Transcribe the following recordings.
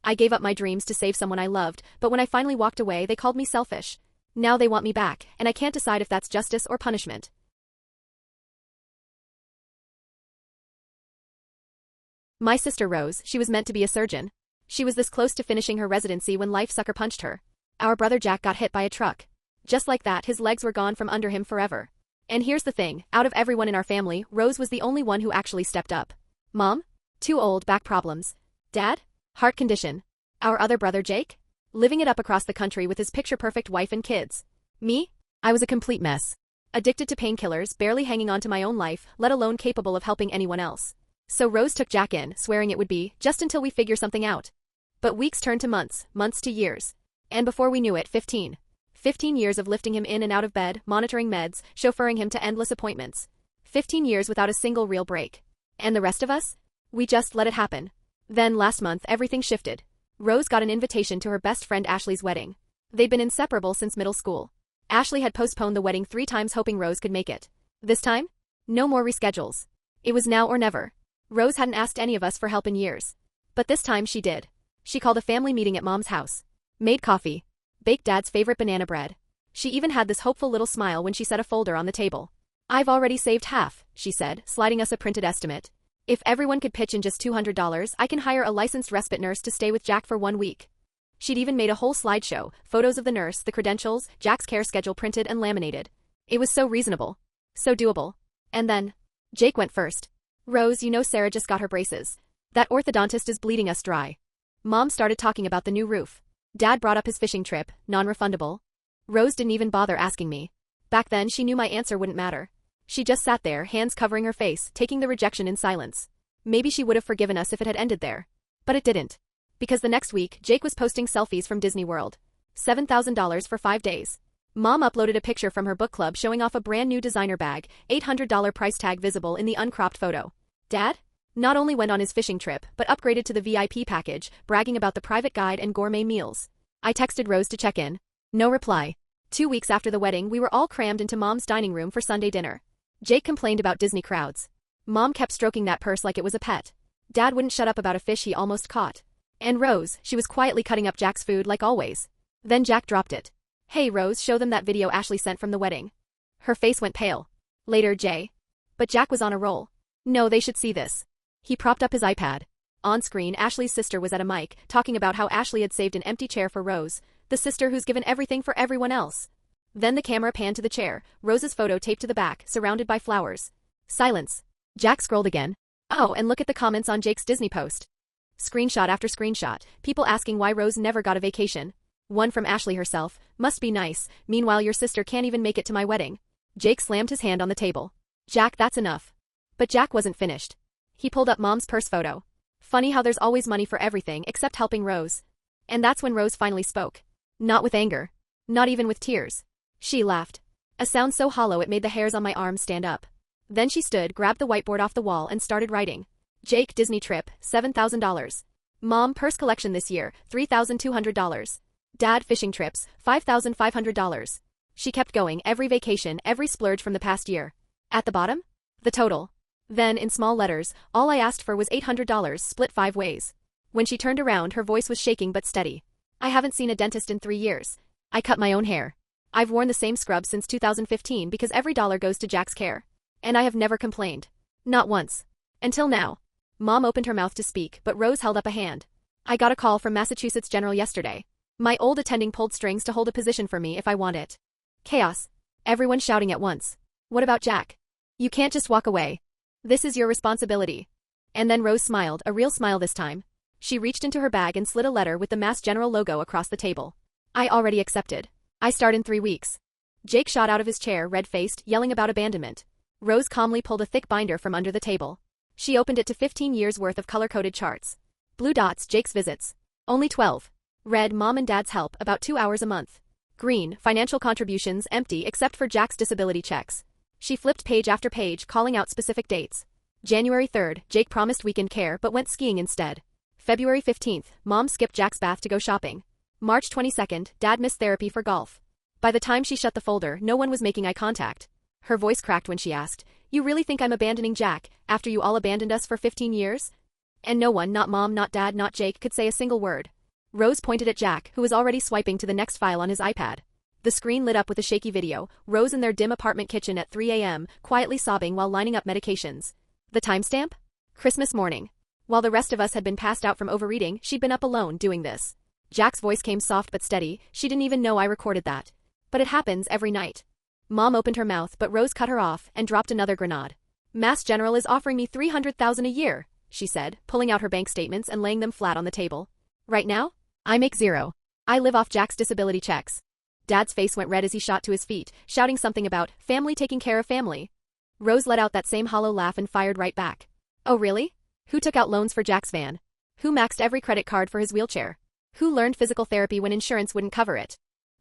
I gave up my dreams to save someone I loved, but when I finally walked away they called me selfish. Now they want me back, and I can't decide if that's justice or punishment. My sister Rose, she was meant to be a surgeon. She was this close to finishing her residency when life sucker punched her. Our brother Jack got hit by a truck. Just like that, his legs were gone from under him forever. And here's the thing, out of everyone in our family, Rose was the only one who actually stepped up. Mom? Too old, back problems. Dad? Heart condition. Our other brother Jake? Living it up across the country with his picture-perfect wife and kids. Me? I was a complete mess. Addicted to painkillers, barely hanging on to my own life, let alone capable of helping anyone else. So Rose took Jack in, swearing it would be, just until we figure something out. But weeks turned to months, months to years. And before we knew it, 15 years of lifting him in and out of bed, monitoring meds, chauffeuring him to endless appointments. 15 years without a single real break. And the rest of us? We just let it happen. Then last month everything shifted. Rose got an invitation to her best friend Ashley's wedding. They'd been inseparable since middle school. Ashley had postponed the wedding 3 times hoping Rose could make it. This time? No more reschedules. It was now or never. Rose hadn't asked any of us for help in years. But this time she did. She called a family meeting at Mom's house. Made coffee. Baked Dad's favorite banana bread. She even had this hopeful little smile when she set a folder on the table. I've already saved half, she said, sliding us a printed estimate. If everyone could pitch in just $200, I can hire a licensed respite nurse to stay with Jack for 1 week. She'd even made a whole slideshow, photos of the nurse, the credentials, Jack's care schedule printed and laminated. It was so reasonable. So doable. And then, Jake went first. Rose, you know Sarah just got her braces. That orthodontist is bleeding us dry. Mom started talking about the new roof. Dad brought up his fishing trip, non-refundable. Rose didn't even bother asking me. Back then she knew my answer wouldn't matter. She just sat there, hands covering her face, taking the rejection in silence. Maybe she would have forgiven us if it had ended there. But it didn't. Because the next week, Jake was posting selfies from Disney World. $7,000 for 5 days. Mom uploaded a picture from her book club showing off a brand new designer bag, $800 price tag visible in the uncropped photo. Dad? Not only went on his fishing trip, but upgraded to the VIP package, bragging about the private guide and gourmet meals. I texted Rose to check in. No reply. 2 weeks after the wedding, we were all crammed into Mom's dining room for Sunday dinner. Jake complained about Disney crowds. Mom kept stroking that purse like it was a pet. Dad wouldn't shut up about a fish he almost caught. And Rose, she was quietly cutting up Jack's food like always. Then Jack dropped it. Hey Rose, show them that video Ashley sent from the wedding. Her face went pale. Later, Jay. But Jack was on a roll. No, they should see this. He propped up his iPad. On screen, Ashley's sister was at a mic, talking about how Ashley had saved an empty chair for Rose, the sister who's given everything for everyone else. Then the camera panned to the chair, Rose's photo taped to the back, surrounded by flowers. Silence. Jack scrolled again. Oh, and look at the comments on Jake's Disney post. Screenshot after screenshot, people asking why Rose never got a vacation. One from Ashley herself, must be nice, meanwhile your sister can't even make it to my wedding. Jake slammed his hand on the table. Jack, that's enough. But Jack wasn't finished. He pulled up Mom's purse photo. Funny how there's always money for everything except helping Rose. And that's when Rose finally spoke. Not with anger. Not even with tears. She laughed. A sound so hollow it made the hairs on my arms stand up. Then she stood, grabbed the whiteboard off the wall and started writing. Jake Disney trip, $7,000. Mom purse collection this year, $3,200. Dad fishing trips, $5,500. She kept going, every vacation, every splurge from the past year. At the bottom? The total. Then, in small letters, all I asked for was $800 split 5 ways. When she turned around, her voice was shaking but steady. I haven't seen a dentist in 3 years. I cut my own hair. I've worn the same scrub since 2015 because every dollar goes to Jack's care. And I have never complained. Not once. Until now. Mom opened her mouth to speak, but Rose held up a hand. I got a call from Massachusetts General yesterday. My old attending pulled strings to hold a position for me if I want it. Chaos. Everyone shouting at once. What about Jack? You can't just walk away. This is your responsibility. And then Rose smiled, a real smile this time. She reached into her bag and slid a letter with the Mass General logo across the table. I already accepted. I start in 3 weeks. Jake shot out of his chair, red-faced, yelling about abandonment. Rose calmly pulled a thick binder from under the table. She opened it to 15 years' worth of color-coded charts. Blue dots, Jake's visits. Only 12. Red, Mom and Dad's help, about 2 hours a month. Green, financial contributions, empty except for Jack's disability checks. She flipped page after page, calling out specific dates. January 3rd, Jake promised weekend care but went skiing instead. February 15th, Mom skipped Jack's bath to go shopping. March 22nd, Dad missed therapy for golf. By the time she shut the folder, no one was making eye contact. Her voice cracked when she asked, "You really think I'm abandoning Jack, after you all abandoned us for 15 years?" And no one, not Mom, not Dad, not Jake, could say a single word. Rose pointed at Jack, who was already swiping to the next file on his iPad. The screen lit up with a shaky video, Rose in their dim apartment kitchen at 3 a.m., quietly sobbing while lining up medications. The timestamp? Christmas morning. While the rest of us had been passed out from overeating, she'd been up alone doing this. Jack's voice came soft but steady. She didn't even know I recorded that. But it happens every night. Mom opened her mouth, but Rose cut her off and dropped another grenade. Mass General is offering me $300,000 a year, she said, pulling out her bank statements and laying them flat on the table. Right now? I make zero. I live off Jack's disability checks. Dad's face went red as he shot to his feet, shouting something about family taking care of family. Rose let out that same hollow laugh and fired right back. Oh really? Who took out loans for Jack's van? Who maxed every credit card for his wheelchair? Who learned physical therapy when insurance wouldn't cover it?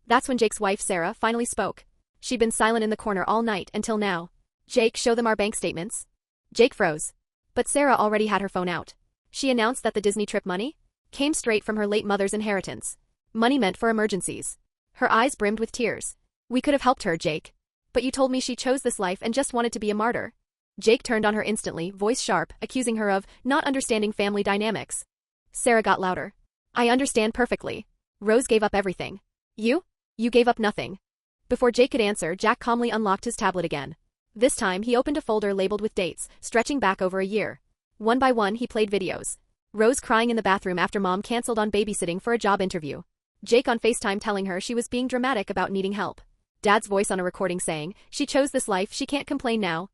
That's when Jake's wife Sarah finally spoke. She'd been silent in the corner all night until now. Jake, show them our bank statements. Jake froze. But Sarah already had her phone out. She announced that the Disney trip money came straight from her late mother's inheritance. Money meant for emergencies. Her eyes brimmed with tears. We could have helped her, Jake. But you told me she chose this life and just wanted to be a martyr. Jake turned on her instantly, voice sharp, accusing her of not understanding family dynamics. Sarah got louder. I understand perfectly. Rose gave up everything. You? You gave up nothing. Before Jake could answer, Jack calmly unlocked his tablet again. This time, he opened a folder labeled with dates, stretching back over a year. One by one, he played videos. Rose crying in the bathroom after mom canceled on babysitting for a job interview. Jake on FaceTime telling her she was being dramatic about needing help. Dad's voice on a recording saying, she chose this life, she can't complain now.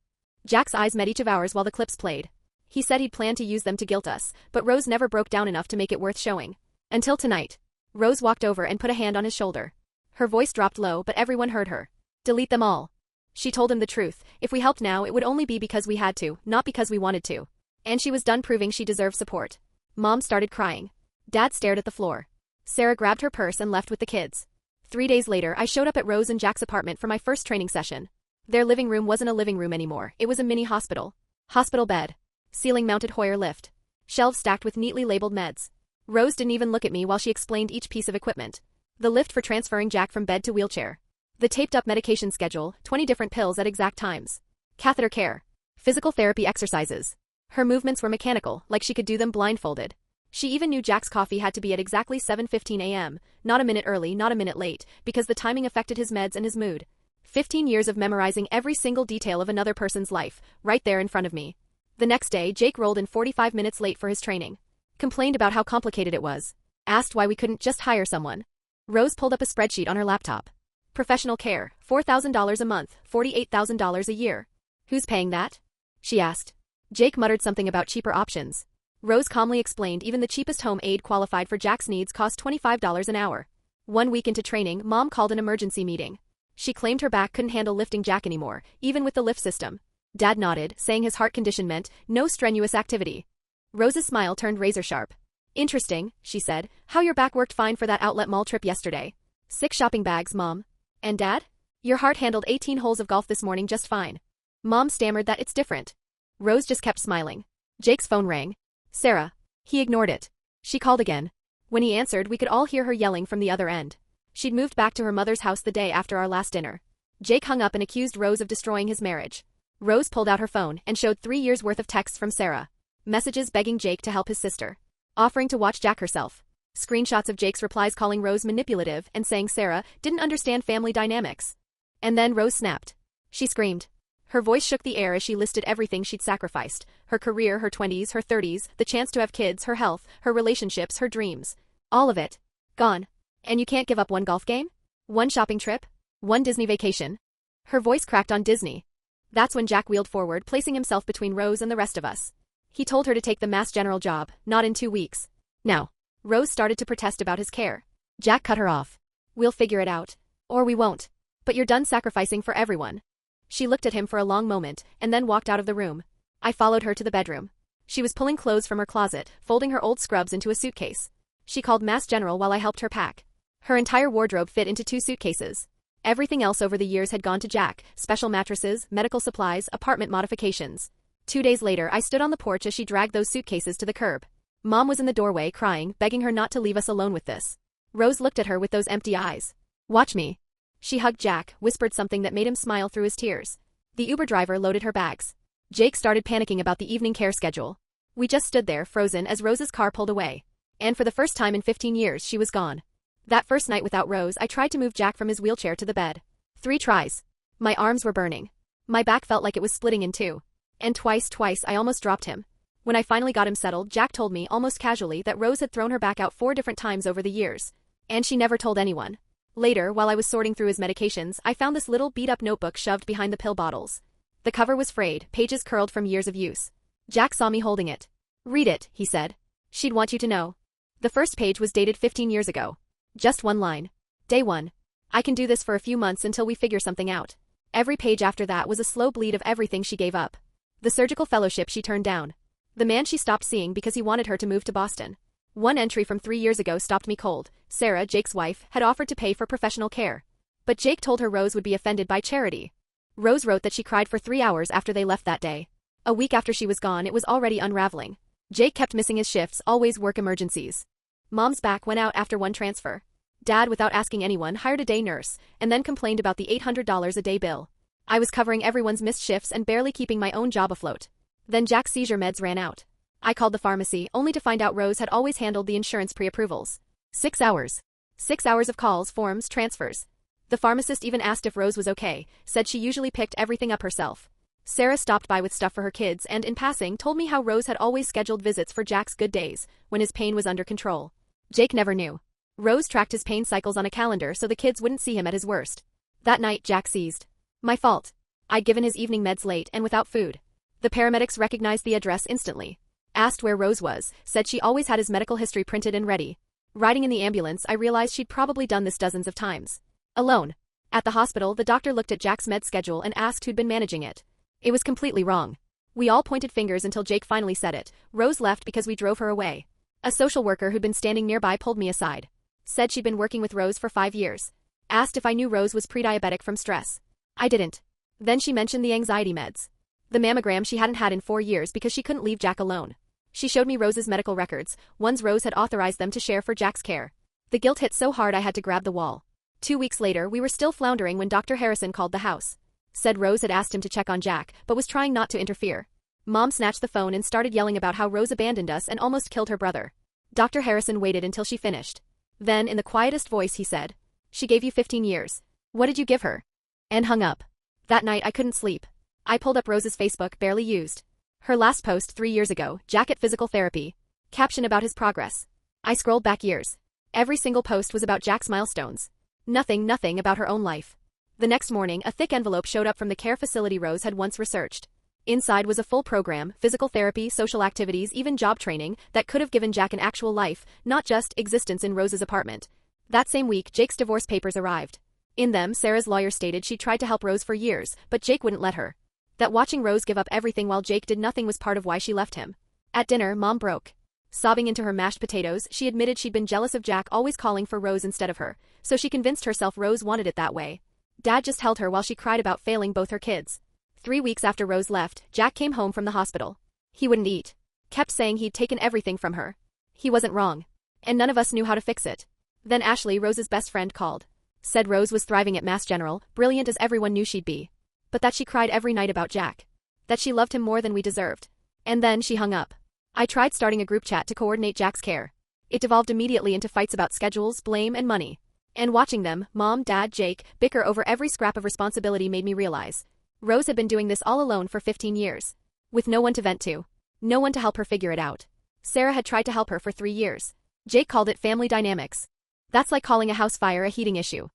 Jack's eyes met each of ours while the clips played. He said he'd planned to use them to guilt us, but Rose never broke down enough to make it worth showing. Until tonight. Rose walked over and put a hand on his shoulder. Her voice dropped low, but everyone heard her. Delete them all. She told him the truth. If we helped now, it would only be because we had to, not because we wanted to. And she was done proving she deserved support. Mom started crying. Dad stared at the floor. Sarah grabbed her purse and left with the kids. 3 days later, I showed up at Rose and Jack's apartment for my first training session. Their living room wasn't a living room anymore, it was a mini hospital. Hospital bed. Ceiling-mounted Hoyer lift. Shelves stacked with neatly labeled meds. Rose didn't even look at me while she explained each piece of equipment. The lift for transferring Jack from bed to wheelchair. The taped-up medication schedule, 20 different pills at exact times. Catheter care. Physical therapy exercises. Her movements were mechanical, like she could do them blindfolded. She even knew Jack's coffee had to be at exactly 7:15 a.m., not a minute early, not a minute late, because the timing affected his meds and his mood. 15 years of memorizing every single detail of another person's life, right there in front of me. The next day, Jake rolled in 45 minutes late for his training. Complained about how complicated it was. Asked why we couldn't just hire someone. Rose pulled up a spreadsheet on her laptop. Professional care, $4,000 a month, $48,000 a year. Who's paying that? She asked. Jake muttered something about cheaper options. Rose calmly explained even the cheapest home aide qualified for Jack's needs cost $25 an hour. 1 week into training, Mom called an emergency meeting. She claimed her back couldn't handle lifting Jack anymore, even with the lift system. Dad nodded, saying his heart condition meant no strenuous activity. Rose's smile turned razor-sharp. Interesting, she said, how your back worked fine for that outlet mall trip yesterday. 6 shopping bags, Mom. And Dad? Your heart handled 18 holes of golf this morning just fine. Mom stammered that it's different. Rose just kept smiling. Jake's phone rang. Sarah. He ignored it. She called again. When he answered, we could all hear her yelling from the other end. She'd moved back to her mother's house the day after our last dinner. Jake hung up and accused Rose of destroying his marriage. Rose pulled out her phone and showed 3 years' worth of texts from Sarah. Messages begging Jake to help his sister. Offering to watch Jack herself. Screenshots of Jake's replies calling Rose manipulative and saying Sarah didn't understand family dynamics. And then Rose snapped. She screamed. Her voice shook the air as she listed everything she'd sacrificed. Her career, her 20s, her 30s, the chance to have kids, her health, her relationships, her dreams. All of it. Gone. And you can't give up 1 golf game? 1 shopping trip? 1 Disney vacation? Her voice cracked on Disney. That's when Jack wheeled forward, placing himself between Rose and the rest of us. He told her to take the Mass General job, not in 2 weeks. Now. Rose started to protest about his care. Jack cut her off. We'll figure it out. Or we won't. But you're done sacrificing for everyone. She looked at him for a long moment, and then walked out of the room. I followed her to the bedroom. She was pulling clothes from her closet, folding her old scrubs into a suitcase. She called Mass General while I helped her pack. Her entire wardrobe fit into 2 suitcases. Everything else over the years had gone to Jack, special mattresses, medical supplies, apartment modifications. 2 days later, I stood on the porch as she dragged those suitcases to the curb. Mom was in the doorway crying, begging her not to leave us alone with this. Rose looked at her with those empty eyes. Watch me. She hugged Jack, whispered something that made him smile through his tears. The Uber driver loaded her bags. Jake started panicking about the evening care schedule. We just stood there, frozen, as Rose's car pulled away. And for the first time in 15 years she was gone. That first night without Rose I tried to move Jack from his wheelchair to the bed. 3 tries. My arms were burning. My back felt like it was splitting in two. And twice I almost dropped him. When I finally got him settled, Jack told me almost casually that Rose had thrown her back out 4 different times over the years. And she never told anyone. Later, while I was sorting through his medications, I found this little beat-up notebook shoved behind the pill bottles. The cover was frayed, pages curled from years of use. Jack saw me holding it. "Read it," he said. "She'd want you to know." The first page was dated 15 years ago. Just one line. Day 1. I can do this for a few months until we figure something out. Every page after that was a slow bleed of everything she gave up. The surgical fellowship she turned down. The man she stopped seeing because he wanted her to move to Boston. One entry from 3 years ago stopped me cold. Sarah, Jake's wife, had offered to pay for professional care. But Jake told her Rose would be offended by charity. Rose wrote that she cried for 3 hours after they left that day. A week after she was gone, it was already unraveling. Jake kept missing his shifts, always work emergencies. Mom's back went out after one transfer. Dad, without asking anyone, hired a day nurse, and then complained about the $800 a day bill. I was covering everyone's missed shifts and barely keeping my own job afloat. Then Jack's seizure meds ran out. I called the pharmacy, only to find out Rose had always handled the insurance pre-approvals. 6 hours. 6 hours of calls, forms, transfers. The pharmacist even asked if Rose was okay, said she usually picked everything up herself. Sarah stopped by with stuff for her kids and, in passing, told me how Rose had always scheduled visits for Jack's good days, when his pain was under control. Jake never knew. Rose tracked his pain cycles on a calendar so the kids wouldn't see him at his worst. That night, Jack seized. My fault. I'd given his evening meds late and without food. The paramedics recognized the address instantly. Asked where Rose was, said she always had his medical history printed and ready. Riding in the ambulance, I realized she'd probably done this dozens of times. Alone. At the hospital, the doctor looked at Jack's med schedule and asked who'd been managing it. It was completely wrong. We all pointed fingers until Jake finally said it. Rose left because we drove her away. A social worker who'd been standing nearby pulled me aside. Said she'd been working with Rose for 5 years. Asked if I knew Rose was pre-diabetic from stress. I didn't. Then she mentioned the anxiety meds. The mammogram she hadn't had in 4 years because she couldn't leave Jack alone. She showed me Rose's medical records, ones Rose had authorized them to share for Jack's care. The guilt hit so hard I had to grab the wall. 2 weeks later, we were still floundering when Dr. Harrison called the house. Said Rose had asked him to check on Jack, but was trying not to interfere. Mom snatched the phone and started yelling about how Rose abandoned us and almost killed her brother. Dr. Harrison waited until she finished. Then, in the quietest voice, he said, "She gave you 15 years. What did you give her?" And hung up. That night I couldn't sleep. I pulled up Rose's Facebook, barely used. Her last post 3 years ago, Jack at physical therapy. Caption about his progress. I scrolled back years. Every single post was about Jack's milestones. Nothing about her own life. The next morning, a thick envelope showed up from the care facility Rose had once researched. Inside was a full program, physical therapy, social activities, even job training, that could have given Jack an actual life, not just existence in Rose's apartment. That same week, Jake's divorce papers arrived. In them, Sarah's lawyer stated she tried to help Rose for years, but Jake wouldn't let her. That watching Rose give up everything while Jake did nothing was part of why she left him. At dinner, Mom broke. Sobbing into her mashed potatoes, she admitted she'd been jealous of Jack always calling for Rose instead of her, so she convinced herself Rose wanted it that way. Dad just held her while she cried about failing both her kids. 3 weeks after Rose left, Jack came home from the hospital. He wouldn't eat. Kept saying he'd taken everything from her. He wasn't wrong. And none of us knew how to fix it. Then Ashley, Rose's best friend, called. Said Rose was thriving at Mass General, brilliant as everyone knew she'd be. But that she cried every night about Jack. That she loved him more than we deserved. And then she hung up. I tried starting a group chat to coordinate Jack's care. It devolved immediately into fights about schedules, blame, and money. And watching them, Mom, Dad, Jake, bicker over every scrap of responsibility made me realize. Rose had been doing this all alone for 15 years. With no one to vent to. No one to help her figure it out. Sarah had tried to help her for 3 years. Jake called it family dynamics. That's like calling a house fire a heating issue.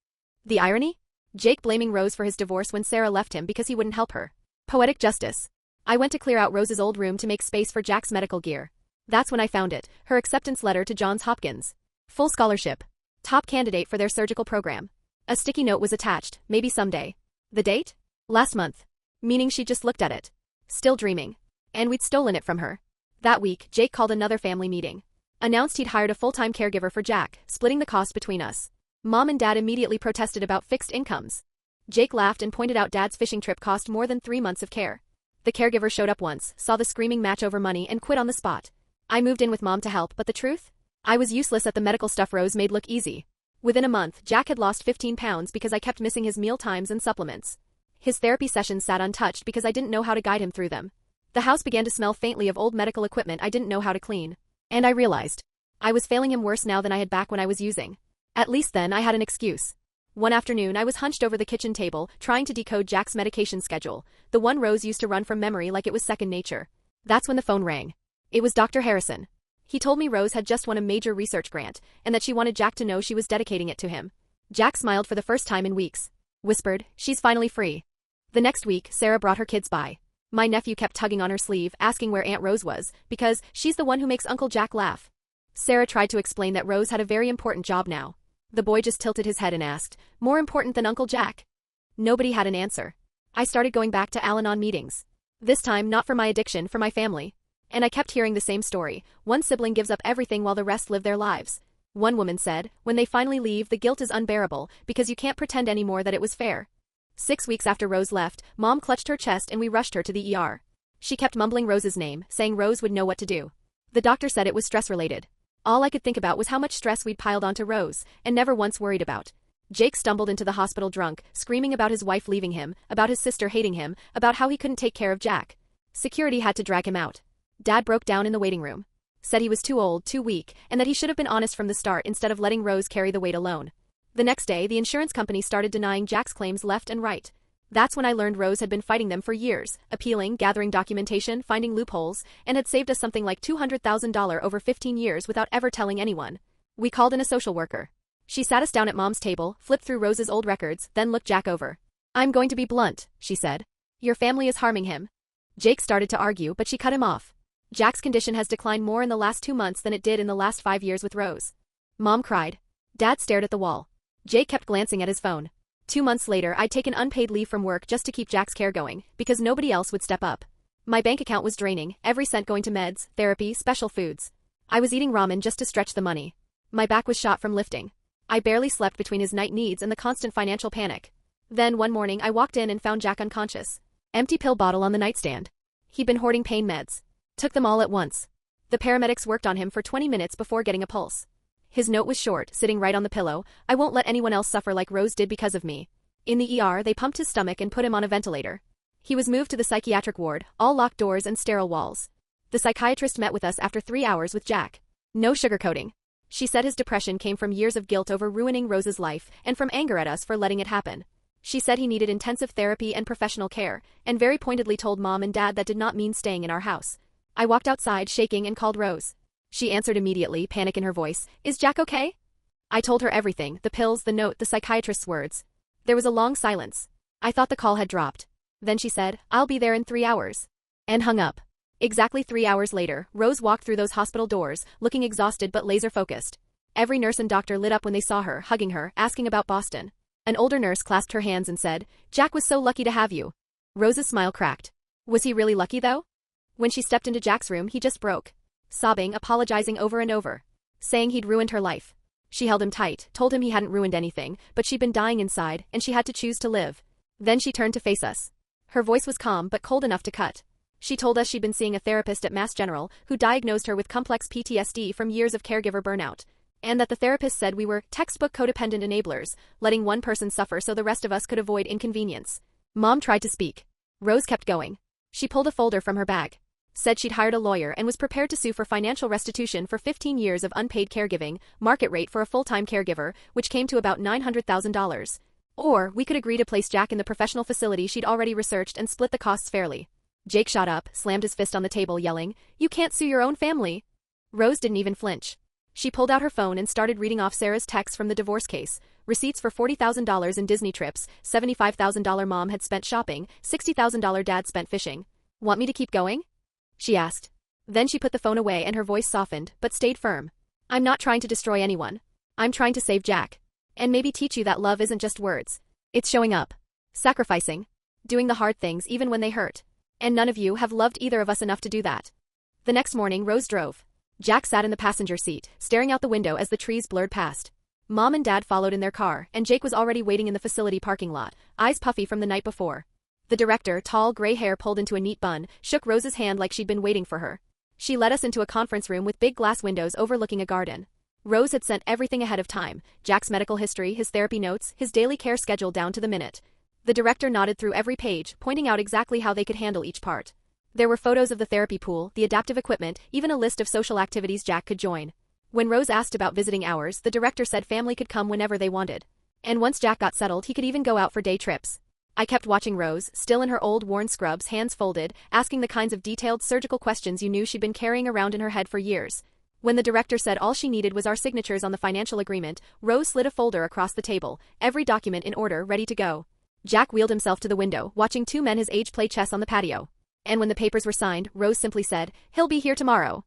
The irony? Jake blaming Rose for his divorce when Sarah left him because he wouldn't help her. Poetic justice. I went to clear out Rose's old room to make space for Jack's medical gear. That's when I found it, her acceptance letter to Johns Hopkins. Full scholarship. Top candidate for their surgical program. A sticky note was attached, maybe someday. The date? Last month. Meaning she just looked at it. Still dreaming. And we'd stolen it from her. That week, Jake called another family meeting. Announced he'd hired a full-time caregiver for Jack, splitting the cost between us. Mom and Dad immediately protested about fixed incomes. Jake laughed and pointed out Dad's fishing trip cost more than 3 months of care. The caregiver showed up once, saw the screaming match over money, and quit on the spot. I moved in with Mom to help, but the truth? I was useless at the medical stuff Rose made look easy. Within a month, Jack had lost 15 pounds because I kept missing his meal times and supplements. His therapy sessions sat untouched because I didn't know how to guide him through them. The house began to smell faintly of old medical equipment I didn't know how to clean. And I realized. I was failing him worse now than I had back when I was using. At least then I had an excuse. One afternoon I was hunched over the kitchen table, trying to decode Jack's medication schedule, the one Rose used to run from memory like it was second nature. That's when the phone rang. It was Dr. Harrison. He told me Rose had just won a major research grant, and that she wanted Jack to know she was dedicating it to him. Jack smiled for the first time in weeks. Whispered, "She's finally free." The next week, Sarah brought her kids by. My nephew kept tugging on her sleeve, asking where Aunt Rose was, because she's the one who makes Uncle Jack laugh. Sarah tried to explain that Rose had a very important job now. The boy just tilted his head and asked, "More important than Uncle Jack?" Nobody had an answer. I started going back to Al-Anon meetings. This time not for my addiction, for my family. And I kept hearing the same story. One sibling gives up everything while the rest live their lives. One woman said, when they finally leave, the guilt is unbearable, because you can't pretend anymore that it was fair. 6 weeks after Rose left, Mom clutched her chest and we rushed her to the ER. She kept mumbling Rose's name, saying Rose would know what to do. The doctor said it was stress-related. All I could think about was how much stress we'd piled onto Rose, and never once worried about. Jake stumbled into the hospital drunk, screaming about his wife leaving him, about his sister hating him, about how he couldn't take care of Jack. Security had to drag him out. Dad broke down in the waiting room. Said he was too old, too weak, and that he should have been honest from the start instead of letting Rose carry the weight alone. The next day, the insurance company started denying Jack's claims left and right. That's when I learned Rose had been fighting them for years, appealing, gathering documentation, finding loopholes, and had saved us something like $200,000 over 15 years without ever telling anyone. We called in a social worker. She sat us down at Mom's table, flipped through Rose's old records, then looked Jack over. "I'm going to be blunt," she said. "Your family is harming him." Jake started to argue, but she cut him off. Jack's condition has declined more in the last 2 months than it did in the last 5 years with Rose. Mom cried. Dad stared at the wall. Jake kept glancing at his phone. 2 months later, I'd taken unpaid leave from work just to keep Jack's care going, because nobody else would step up. My bank account was draining, every cent going to meds, therapy, special foods. I was eating ramen just to stretch the money. My back was shot from lifting. I barely slept between his night needs and the constant financial panic. Then one morning I walked in and found Jack unconscious. Empty pill bottle on the nightstand. He'd been hoarding pain meds. Took them all at once. The paramedics worked on him for 20 minutes before getting a pulse. His note was short, sitting right on the pillow. "I won't let anyone else suffer like Rose did because of me." In the ER, they pumped his stomach and put him on a ventilator. He was moved to the psychiatric ward, all locked doors and sterile walls. The psychiatrist met with us after 3 hours with Jack. No sugarcoating. She said his depression came from years of guilt over ruining Rose's life and from anger at us for letting it happen. She said he needed intensive therapy and professional care, and very pointedly told Mom and Dad that did not mean staying in our house. I walked outside shaking and called Rose. She answered immediately, panic in her voice. "Is Jack okay?" I told her everything, the pills, the note, the psychiatrist's words. There was a long silence. I thought the call had dropped. Then she said, "I'll be there in 3 hours." And hung up. Exactly 3 hours later, Rose walked through those hospital doors, looking exhausted but laser-focused. Every nurse and doctor lit up when they saw her, hugging her, asking about Boston. An older nurse clasped her hands and said, "Jack was so lucky to have you." Rose's smile cracked. Was he really lucky though? When she stepped into Jack's room, he just broke. Sobbing, apologizing over and over. Saying he'd ruined her life. She held him tight, told him he hadn't ruined anything, but she'd been dying inside, and she had to choose to live. Then she turned to face us. Her voice was calm but cold enough to cut. She told us she'd been seeing a therapist at Mass General who diagnosed her with complex PTSD from years of caregiver burnout, and that the therapist said we were textbook codependent enablers, letting one person suffer so the rest of us could avoid inconvenience. Mom tried to speak. Rose kept going. She pulled a folder from her bag. Said she'd hired a lawyer and was prepared to sue for financial restitution for 15 years of unpaid caregiving, market rate for a full-time caregiver, which came to about $900,000. Or, we could agree to place Jack in the professional facility she'd already researched and split the costs fairly. Jake shot up, slammed his fist on the table, yelling, "You can't sue your own family!" Rose didn't even flinch. She pulled out her phone and started reading off Sarah's texts from the divorce case. Receipts for $40,000 in Disney trips, $75,000 Mom had spent shopping, $60,000 Dad spent fishing. "Want me to keep going?" she asked. Then she put the phone away and her voice softened, but stayed firm. "I'm not trying to destroy anyone. I'm trying to save Jack. And maybe teach you that love isn't just words. It's showing up. Sacrificing. Doing the hard things even when they hurt. And none of you have loved either of us enough to do that." The next morning, Rose drove. Jack sat in the passenger seat, staring out the window as the trees blurred past. Mom and Dad followed in their car, and Jake was already waiting in the facility parking lot, eyes puffy from the night before. The director, tall, gray hair pulled into a neat bun, shook Rose's hand like she'd been waiting for her. She led us into a conference room with big glass windows overlooking a garden. Rose had sent everything ahead of time, Jack's medical history, his therapy notes, his daily care schedule down to the minute. The director nodded through every page, pointing out exactly how they could handle each part. There were photos of the therapy pool, the adaptive equipment, even a list of social activities Jack could join. When Rose asked about visiting hours, the director said family could come whenever they wanted. And once Jack got settled, he could even go out for day trips. I kept watching Rose, still in her old worn scrubs, hands folded, asking the kinds of detailed surgical questions you knew she'd been carrying around in her head for years. When the director said all she needed was our signatures on the financial agreement, Rose slid a folder across the table, every document in order, ready to go. Jack wheeled himself to the window, watching two men his age play chess on the patio. And when the papers were signed, Rose simply said, "He'll be here tomorrow."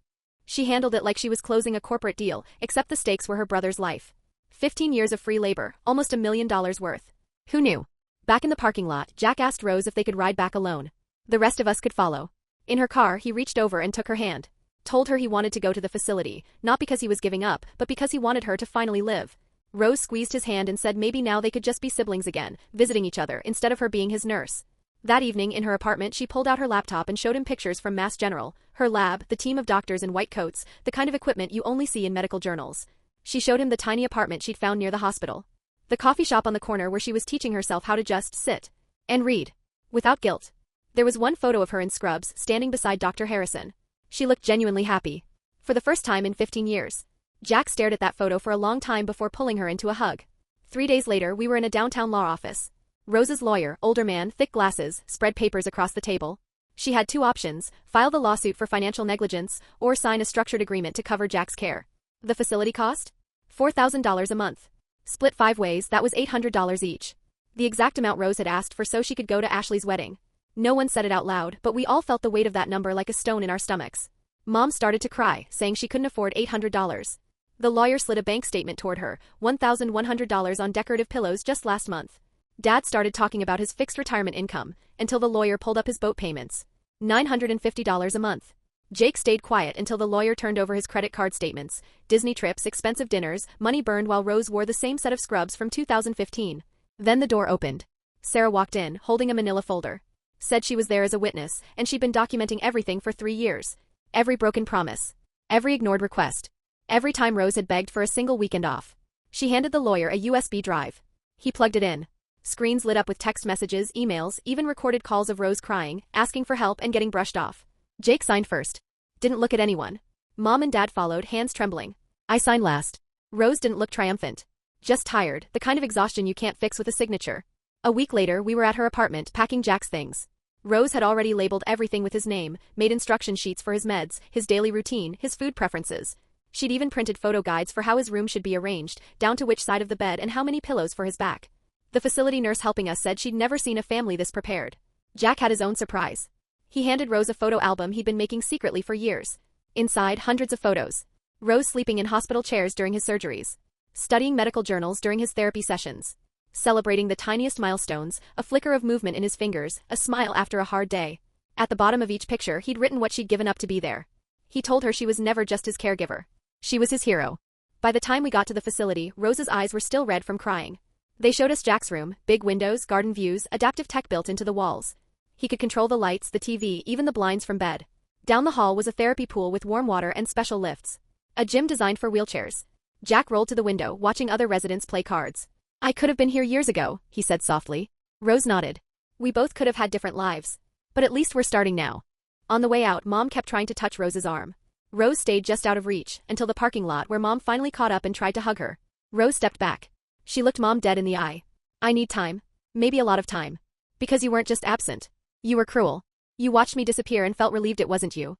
She handled it like she was closing a corporate deal, except the stakes were her brother's life. 15 years of free labor, almost $1 million worth. Who knew? Back in the parking lot, Jack asked Rose if they could ride back alone. The rest of us could follow. In her car, he reached over and took her hand. Told her he wanted to go to the facility, not because he was giving up, but because he wanted her to finally live. Rose squeezed his hand and said maybe now they could just be siblings again, visiting each other instead of her being his nurse. That evening, in her apartment, she pulled out her laptop and showed him pictures from Mass General, her lab, the team of doctors in white coats, the kind of equipment you only see in medical journals. She showed him the tiny apartment she'd found near the hospital. The coffee shop on the corner where she was teaching herself how to just sit and read without guilt. There was one photo of her in scrubs, standing beside Dr. Harrison. She looked genuinely happy. For the first time in 15 years. Jack stared at that photo for a long time before pulling her into a hug. 3 days later, we were in a downtown law office. Rose's lawyer, older man, thick glasses, spread papers across the table. She had two options: file the lawsuit for financial negligence, or sign a structured agreement to cover Jack's care. The facility cost? $4,000 a month. Split 5 ways, that was $800 each. The exact amount Rose had asked for so she could go to Ashley's wedding. No one said it out loud, but we all felt the weight of that number like a stone in our stomachs. Mom started to cry, saying she couldn't afford $800. The lawyer slid a bank statement toward her, $1,100 on decorative pillows just last month. Dad started talking about his fixed retirement income, until the lawyer pulled up his boat payments. $950 a month. Jake stayed quiet until the lawyer turned over his credit card statements, Disney trips, expensive dinners, money burned while Rose wore the same set of scrubs from 2015. Then the door opened. Sarah walked in, holding a manila folder. Said she was there as a witness, and she'd been documenting everything for 3 years. Every broken promise. Every ignored request. Every time Rose had begged for a single weekend off. She handed the lawyer a USB drive. He plugged it in. Screens lit up with text messages, emails, even recorded calls of Rose crying, asking for help and getting brushed off. Jake signed first. Didn't look at anyone. Mom and Dad followed, hands trembling. I signed last. Rose didn't look triumphant. Just tired, the kind of exhaustion you can't fix with a signature. A week later, we were at her apartment, packing Jack's things. Rose had already labeled everything with his name, made instruction sheets for his meds, his daily routine, his food preferences. She'd even printed photo guides for how his room should be arranged, down to which side of the bed and how many pillows for his back. The facility nurse helping us said she'd never seen a family this prepared. Jack had his own surprise. He handed Rose a photo album he'd been making secretly for years. Inside, hundreds of photos. Rose sleeping in hospital chairs during his surgeries. Studying medical journals during his therapy sessions. Celebrating the tiniest milestones, a flicker of movement in his fingers, a smile after a hard day. At the bottom of each picture, he'd written what she'd given up to be there. He told her she was never just his caregiver. She was his hero. By the time we got to the facility, Rose's eyes were still red from crying. They showed us Jack's room, big windows, garden views, adaptive tech built into the walls. He could control the lights, the TV, even the blinds from bed. Down the hall was a therapy pool with warm water and special lifts. A gym designed for wheelchairs. Jack rolled to the window, watching other residents play cards. I could have been here years ago, he said softly. Rose nodded. We both could have had different lives. But at least we're starting now. On the way out, Mom kept trying to touch Rose's arm. Rose stayed just out of reach, until the parking lot where Mom finally caught up and tried to hug her. Rose stepped back. She looked Mom dead in the eye. I need time. Maybe a lot of time. Because you weren't just absent. You were cruel. You watched me disappear and felt relieved it wasn't you.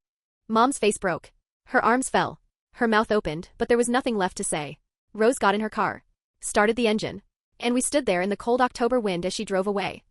Mom's face broke. Her arms fell. Her mouth opened, but there was nothing left to say. Rose got in her car. Started the engine. And we stood there in the cold October wind as she drove away.